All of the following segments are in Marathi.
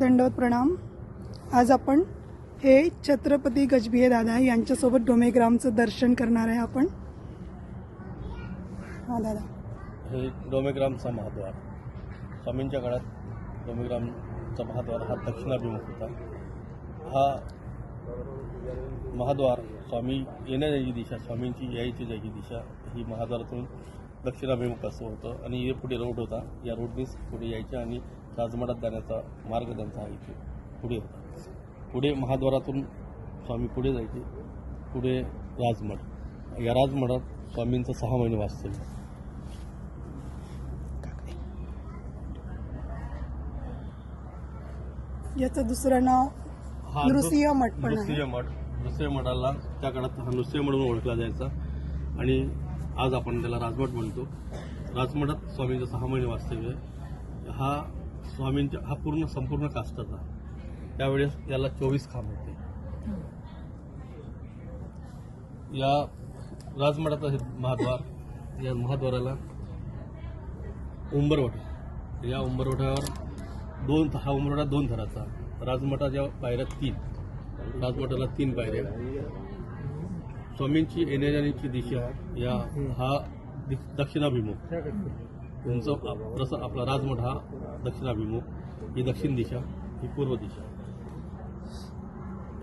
दंडवत प्रणाम। आज आपण हे छत्रपती गजभिये दादा यांच्यासोबत डोमेग्रामचं दर्शन करणार आहे आपण। हा दादा, हे डोमेग्रामचा महाद्वार, स्वामींच्या काळात डोमेग्रामचा महाद्वार हा दक्षिणाभिमुख होता। हा महाद्वार स्वामी येण्याची दिशा, स्वामींची यायची जायची दिशा ही महाद्वारातून दक्षिणाभिमुख असं होतं आणि हे पुढे रोड होता, या रोडनेच पुढे यायच्या आणि राजमठात जाण्याचा मार्ग त्यांचा हा इथे पुढे होता। पुढे महाद्वारातून स्वामी पुढे जायचे, पुढे राजमठ, या राजमठात स्वामींचं 6 महिने वास्तव्य। याचं दुसरं नाव नृसिंह मठ पण आहे। नृसिंह मठ, नृसिंह मठाला त्या काळात हा नृसिंह मठ म्हणून ओळखला जायचा आणि आज आपण त्याला राजमठ म्हणतो। राजमठात स्वामींचं 6 महिने वास्तव्य। हा स्वामींच्या हा संपूर्ण काष्टाचा, त्यावेळेस याला 24 खांब होते। या राजमठाचा हे महाद्वार, या महाद्वाराला उंबरवट, या उंबरवटावर हा उंबरवटा 2 थराचा। राजमठाच्या पायऱ्या 3, राजमठाला 3 पायऱ्या। स्वामींची येण्याजाण्याची दिशा हा दक्षिणाभिमुख, उंच आपला राजमठ हा दक्षिणाभिमुख, ही दक्षिण दिशा, ही पूर्व दिशा।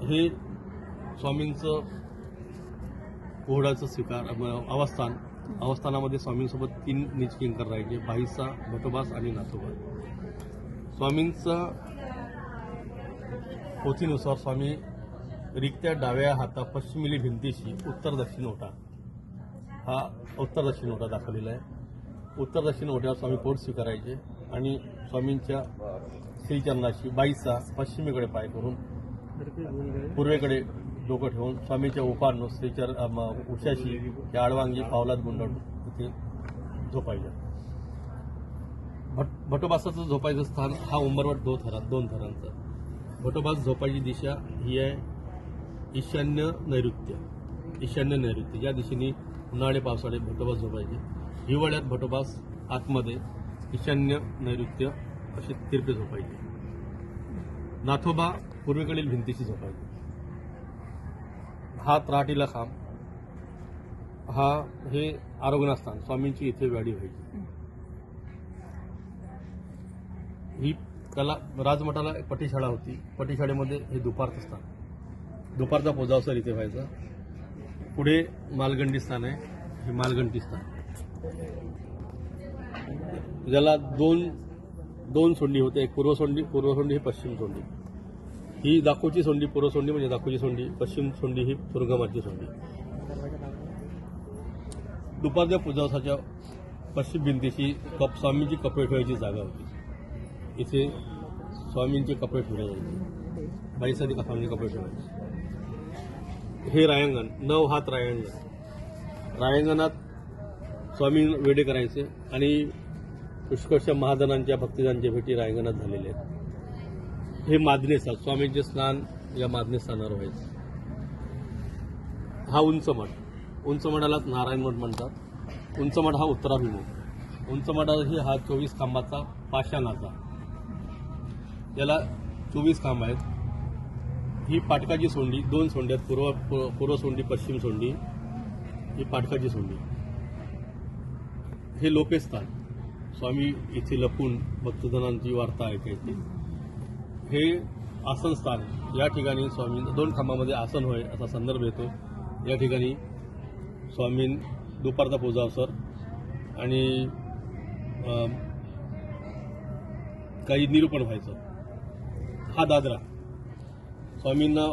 हे स्वामींचं कोहडाचं स्वीकार अवस्थानामध्ये स्वामींसोबत 3 निजकिंकर राहायचे, भाईसा, भटोबास आणि नाथोबा। स्वामींचा पोथीनुसार स्वामी रिक्त्या डाव्या हाता पश्चिमेली भिंतीशी उत्तर दक्षिण ओटा, हा उत्तर दक्षिण ओटा दाखवलेला आहे। उत्तर दक्षिण ओट्यावर स्वामी पोट स्वीकारायचे आणि स्वामींच्या श्रीचरणाशी 22 पश्चिमेकडे पाय करून पूर्वेकडे डोकं ठेवून स्वामींच्या उपांनो उशाशी या आडवांगी पावलात गुंडाळून इथे झोपायच्या। भटोबासाचं झोपायचं स्थान हा उंबरवट 2 थरांचा। भटोबास झोपायची दिशा ही आहे ईशान्य नैऋत्य, या दिशेने उन्हाळे पावसाळे भटोबास झोपायचे। हिवाळ्यात भटोबास आतमध्ये ईशान्य नैऋत्य असे तिरपे झोपायचे। नाथोबा पूर्वेकडील भिंतीशी झोपायचे। हा त्राटीला खांब, हे आरोग्यस्थान, स्वामींची इथे व्याडी व्हायची। ही त्याला राजमठाला पटीशाळा होती, पटीशाळेमध्ये हे दुपारचं स्थान, दुपारचा पोजावसर इथे व्हायचा। पुढे मालगंडी स्थान आहे, हे मालगंडी स्थान, ज्याला दोन सोंडी होते, एक पूर्व सोंडी ही पश्चिम सोंडी। ही दाखोची सोंडी पूर्व सोंडी म्हणजे दाखोची सोंडी, पश्चिम सोंडी ही तुरुंगामाची सोंडी। दुपारच्या पूजावसाच्या पश्चिम भिंतीशी स्वामींची कपडे ठेवायची जागा होती, इथे स्वामींचे कपडे ठेवले जायचे, बाईसाठी स्वामींचे कपडे ठेवायचे। हे रायांगण, 9 हात रायांगण, रायांगणात स्वामी वेडे करायचे आणि पुष्कळशा महाजनांच्या भक्तजनांच्या भेटी रायांगणात झालेल्या आहेत। हे मादने स्थान, स्वामींचे स्नान या मादने स्थानावर व्हायचे। हा उंच मठालाच नारायण मठ म्हणतात। उंच मठ हा उत्तराभिमुख, उंच मठाही हा 24 खांबाचा पाषाणाचा, याला 24 खांब आहेत। ही पाटकाची सोंडी, 2 सोंड्यात, पूर्व सोंडी, पश्चिम सोंडी, ही पाटकाची सोंडी। हे लोपेस्थान, स्वामी इथे लपून भक्तजनांची वार्ता ऐकायची। हे आसन स्थान, या ठिकाणी स्वामी 2 खांबामध्ये आसन होय असा संदर्भ येतो। या ठिकाणी स्वामी दुपारचा पूजावसर आणि काही निरूपण व्हायचं। हा दादरा, स्वामींना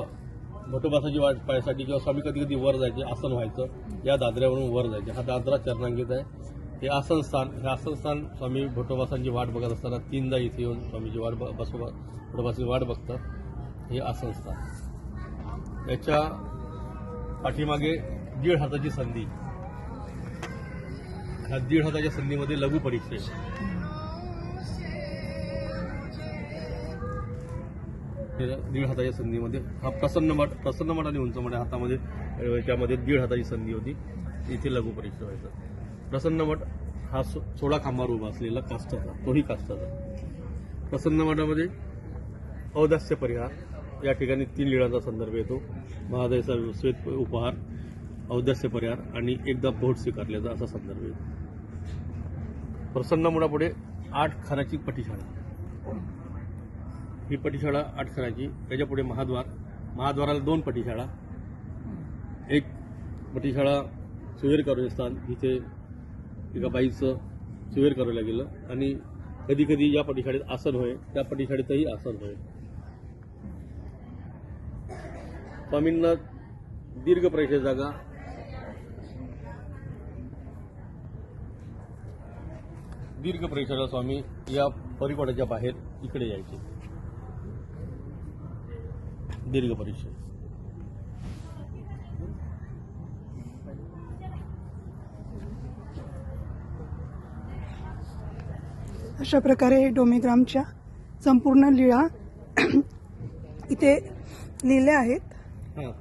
भटोबासाची वाट पायासाठी किंवा स्वामी कधी कधी वर जायचे, आसन व्हायचं, या दादऱ्यावरून वर जायचे। हा दादरा चरणांकित आहे। हे आसन स्थान, स्वामी भटोबासांची वाट बघत असताना 3दा इथे येऊन स्वामीची भटोबाची वाट बघतात। हे आसन स्थान, याच्या पाठीमागे 1.5 हाताची संधी, ह्या 1.5 हाताच्या संधीमध्ये लघु परीक्षा आहे। 1.5 हाताच्या संधीमध्ये हा प्रसन्न मठ आणि उंच मठ हातामध्ये, त्यामध्ये 1.5 हाताची संधी होती, इथे लघु परीक्षा व्हायचा। प्रसन्न मठ हा 16 खांबावर उभा असलेला काष्टाचा, तोही काष्टाचा। प्रसन्न मठामध्ये औदास्य परिहार या ठिकाणी 3 लीळांचा संदर्भ येतो. महादयचा श्वेत उपहार, औदास्य परिहार आणि एकदा बोट स्वीकारल्याचा असा संदर्भ येतो. प्रसन्नमुळापुढे 8 खानाची पटीशाळा. ही पटीशाळा 8 खानाची. त्याच्यापुढे महाद्वाराला 2 पटीशाळा. एक पटीशाळा सुवेर करुस्थान, इथे एका बाईचं सुवेर करायला गेलं आणि कधी कधी या पटीशाळेत आसन होय, त्या पटीशाळेतही आसन होय. स्वामींना दीर्घ प्रवेश जागा, दीर्घ प्रवेशाला स्वामी या परिकोणाच्या बाहेर इकडे यायचे. दीर्घ परिषद. अशा प्रकारे डोमेग्रामच्या संपूर्ण लीळा इथे लिहिल्या आहेत. हां,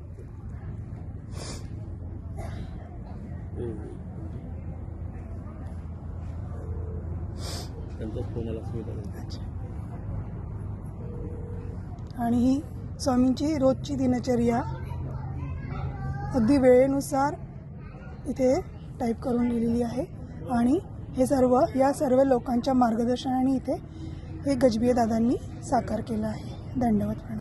त्यांचाच फोन आला स्मिता. आणि ही स्वामींची रोजची दिनचर्या अगदी वेळेनुसार इथे टाईप करून लिहिलेली आहे. आणि हे या सर्व लोकांच्या मार्गदर्शनाने इथे हे गजभिये दादांनी साकार केलं आहे. धन्यवाद.